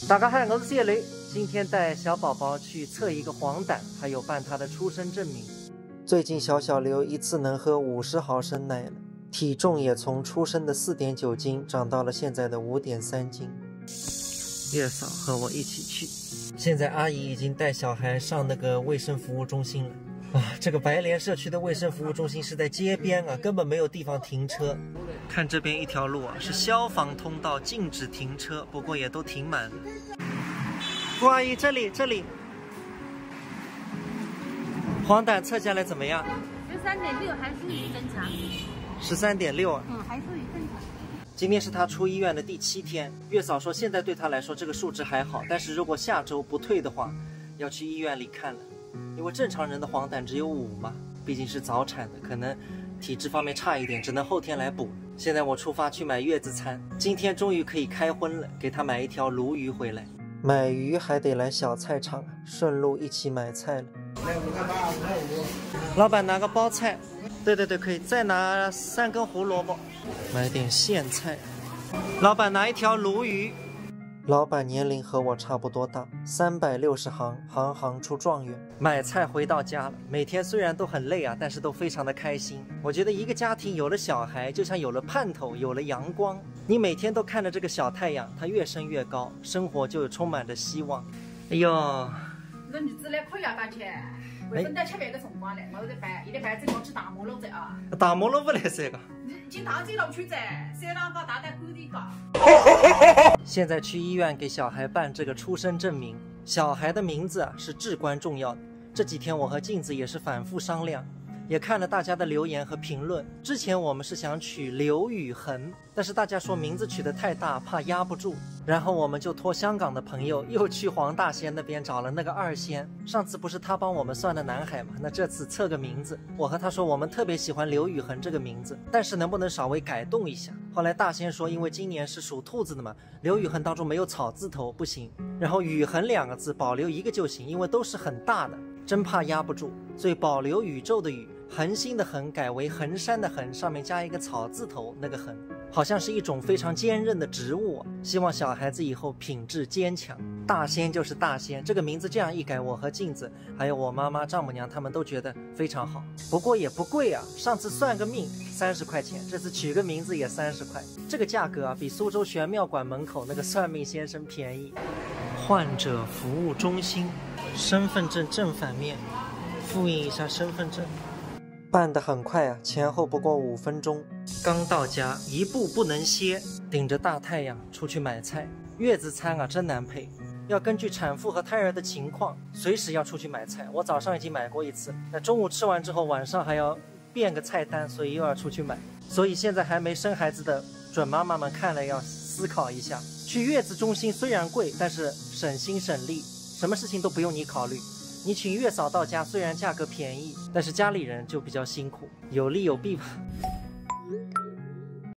大家好，我是谢雷，今天带小宝宝去测一个黄疸，还有办他的出生证明。最近小刘一次能喝50毫升奶了，体重也从出生的4.9斤长到了现在的5.3斤。月嫂和我一起去，现在阿姨已经带小孩上那个卫生服务中心了。这个白莲社区的卫生服务中心是在街边啊，根本没有地方停车。看这边一条路啊，是消防通道，禁止停车，不过也都停满了。顾阿姨，这里，黄疸测下来怎么样13.6，还属于正常。13.6啊？还属于正常。今天是他出医院的第7天，月嫂说现在对他来说这个数值还好，但是如果下周不退的话，要去医院里看了。因为正常人的黄疸只有5嘛，毕竟是早产的，可能体质方面差一点，只能后天来补。现在我出发去买月子餐，今天终于可以开荤了，给他买一条鲈鱼回来。买鱼还得来小菜场啊，顺路一起买菜了。老板拿个包菜，对，可以，再拿3根胡萝卜，买点苋菜。老板拿一条鲈鱼。老板年龄和我差不多大，360行，行行出状元。买菜回到家了，每天虽然都很累啊，但是都非常的开心。我觉得一个家庭有了小孩，就像有了盼头，有了阳光。你每天都看着这个小太阳，它越升越高，生活就充满着希望。哎呦，这日子呢可以要打钱，为分担吃饭个辰光嘞，我在办，一礼拜只光吃大马路子啊。大马路不来噻个。经常这路去噻，山上高大带沟里高。现在去医院给小孩办这个出生证明，小孩的名字是至关重要的。这几天我和镜子也是反复商量，也看了大家的留言和评论。之前我们是想取刘宇恒，但是大家说名字取得太大，怕压不住。然后我们就托香港的朋友又去黄大仙那边找了那个2仙。上次不是他帮我们算的南海吗？那这次测个名字，我和他说我们特别喜欢刘宇恒这个名字，但是能不能稍微改动一下？后来大仙说因为今年是属兔子的嘛，刘宇恒当中没有草字头不行，然后宇恒2个字保留1个就行，因为都是很大的，真怕压不住，所以保留宇宙的宇，恒星的恒改为衡山的衡，上面加一个草字头，那个恒好像是一种非常坚韧的植物，希望小孩子以后品质坚强。大仙就是大仙，这个名字这样一改，我和镜子还有我妈妈丈母娘他们都觉得非常好。不过也不贵啊，上次算个命30块钱，这次取个名字也30块，这个价格啊比苏州玄妙馆门口那个算命先生便宜。患者服务中心，身份证正反面，复印一下身份证。办得很快啊，前后不过5分钟。刚到家，一步不能歇，顶着大太阳出去买菜。月子餐啊真难配，要根据产妇和胎儿的情况，随时要出去买菜。我早上已经买过一次，那中午吃完之后，晚上还要变个菜单，所以又要出去买。所以现在还没生孩子的准妈妈们看了要思考一下，去月子中心虽然贵，但是省心省力，什么事情都不用你考虑。你请月嫂到家，虽然价格便宜，但是家里人就比较辛苦，有利有弊吧。